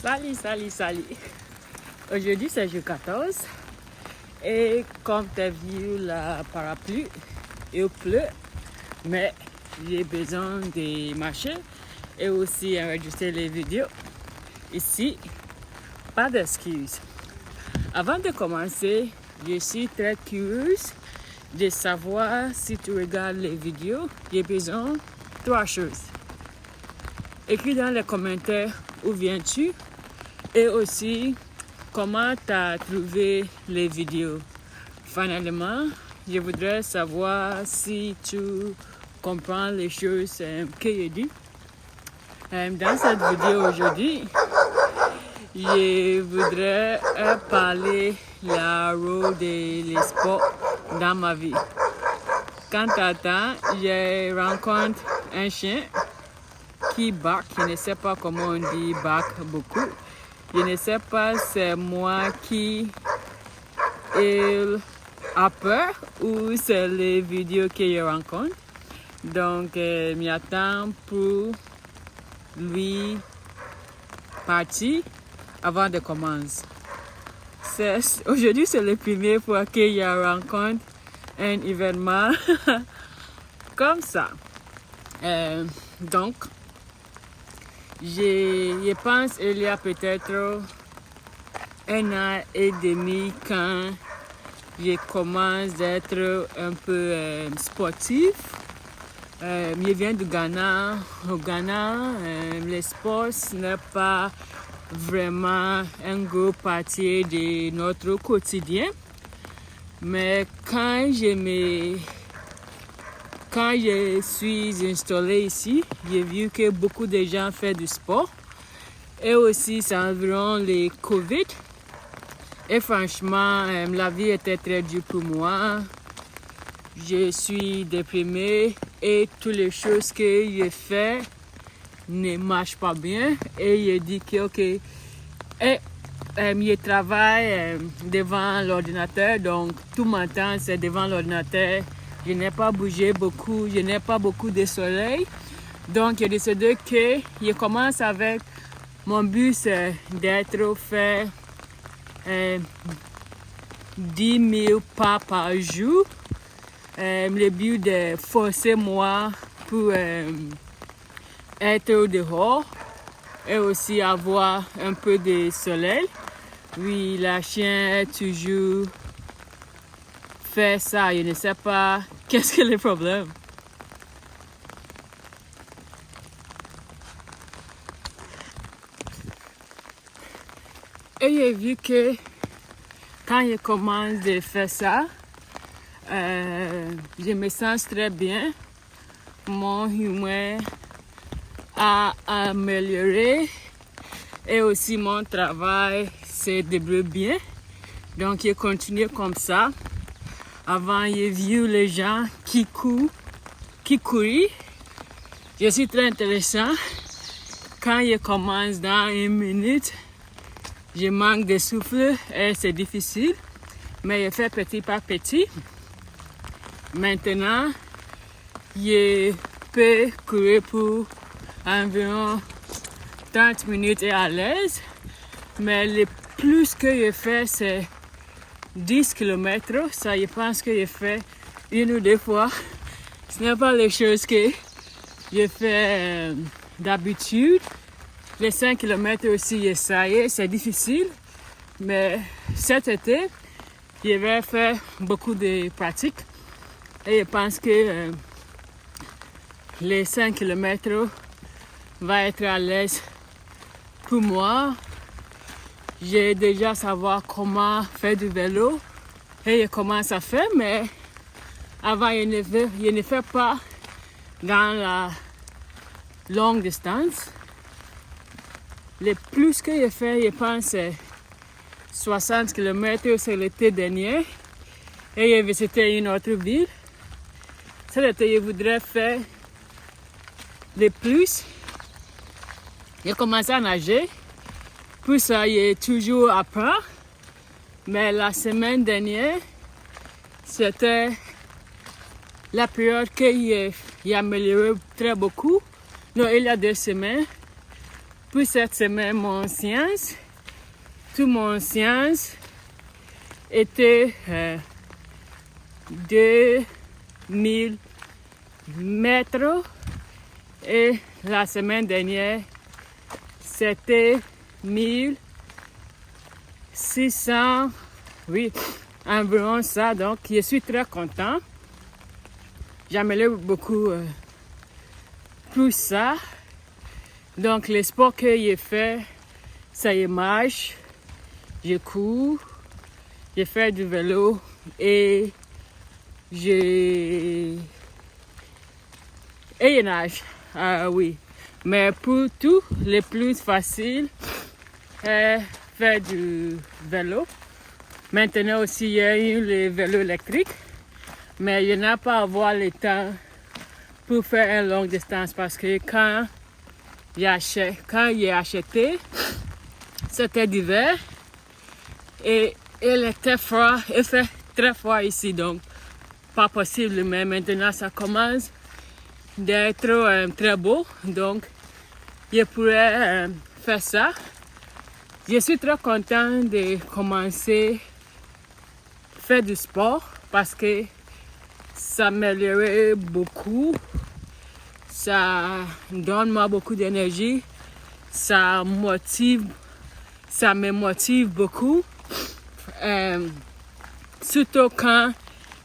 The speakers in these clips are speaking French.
Salut. Aujourd'hui, c'est jour 14. Et comme tu as vu la parapluie, il pleut. Mais j'ai besoin de marcher et aussi enregistrer les vidéos. Ici, pas d'excuses. Avant de commencer, je suis très curieuse de savoir si tu regardes les vidéos. J'ai besoin de 3 choses. Écris dans les commentaires où viens-tu et aussi comment tu as trouvé les vidéos. Finalement, je voudrais savoir si tu comprends les choses que je dis. Dans cette vidéo aujourd'hui, je voudrais parler la rôle des sports dans ma vie. Quand t'attends, je rencontre un chien qui barque. Je ne sais pas comment on dit barque beaucoup. Je ne sais pas si c'est moi qui il a peur ou c'est les vidéos que je rencontre. Donc, je m'attends pour lui partir avant de commencer. Aujourd'hui, c'est la première fois que je rencontre un événement comme ça. Donc, je pense qu'il y a peut-être 1 an et demi quand je commence d'être un peu sportif. Je viens du Ghana. Au Ghana, le sport n'est pas vraiment un gros partie de notre quotidien. Mais quand je suis installée ici, j'ai vu que beaucoup de gens font du sport. Et aussi, c'est environ le COVID. Et franchement, la vie était très dure pour moi. Je suis déprimée et toutes les choses que je fais ne marchent pas bien. Et je dis que ok. Et je travaille devant l'ordinateur, donc tout mon temps c'est devant l'ordinateur. Je n'ai pas bougé beaucoup, je n'ai pas beaucoup de soleil. Donc j'ai décidé que je commence avec mon but, c'est d'être fait 10 000 pas par jour. Le but de forcer moi pour être dehors et aussi avoir un peu de soleil. Oui, la chienne est toujours fait ça. Je ne sais pas qu'est-ce que le problème. Et j'ai vu que quand je commence de faire ça, je me sens très bien. Mon humeur a amélioré et aussi mon travail se débrouille bien. Donc, je continue comme ça. Avant, j'ai vu les gens qui courent. Je suis très intéressant. Quand je commence dans 1 minute, je manque de souffle et c'est difficile. Mais je fais petit par petit. Maintenant, je peux courir pour environ 30 minutes et à l'aise. Mais le plus que je fais, c'est 10 km. Ça, je pense que je fais 1 ou 2 fois. Ce n'est pas les choses que je fais d'habitude. Les 5 km aussi, j'essaye. C'est difficile. Mais cet été, je vais faire beaucoup de pratiques. Et je pense que les 5 km vont être à l'aise pour moi. J'ai déjà savoir comment faire du vélo et je commence à faire, mais avant je ne fais pas dans la longue distance. Le plus que je fais, je pense, c'est 60 km c'est l'été dernier et j'ai visité une autre ville. Cet été, je voudrais faire le plus. J'ai commencé à nager. Pour ça, j'ai toujours appris. Mais la semaine dernière, c'était la période que j'ai amélioré très beaucoup. Non, il y a 2 semaines, Pour cette semaine, toute mon séance était 2000 mètres et la semaine dernière, c'était 1600, oui, environ ça. Donc, je suis très content. J'améliore beaucoup pour ça. Donc, les sports que j'ai fait, ça y marche, je cours, je fais du vélo et je nage. Oui. Mais pour tout, le plus facile est faire du vélo. Maintenant aussi, il y a eu le vélo électrique, mais je n'ai pas avoir le temps pour faire une longue distance parce que quand j'ai acheté, c'était d'hiver et il était froid, il fait très froid ici, donc pas possible, mais maintenant ça commence d'être très beau, donc je pourrais faire ça. Je suis très content de commencer à faire du sport parce que ça m'améliorait beaucoup, ça donne moi beaucoup d'énergie, ça me motive beaucoup, surtout quand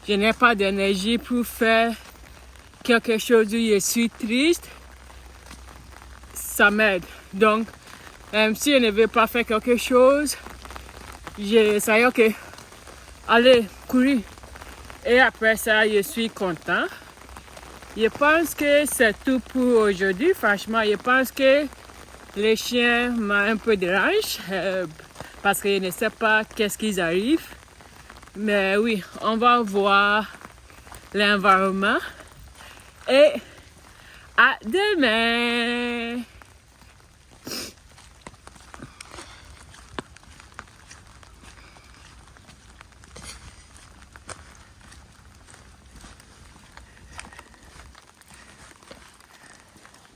je n'ai pas d'énergie pour faire quelque chose où je suis triste, ça m'aide. Donc, si je ne veux pas faire quelque chose, je sais ok, allez courir. Et après ça, je suis content. Je pense que c'est tout pour aujourd'hui. Franchement, je pense que les chiens m'ont un peu dérangé parce que je ne sais pas qu'est-ce qu'ils arrivent. Mais oui, on va voir l'environnement. Et à demain!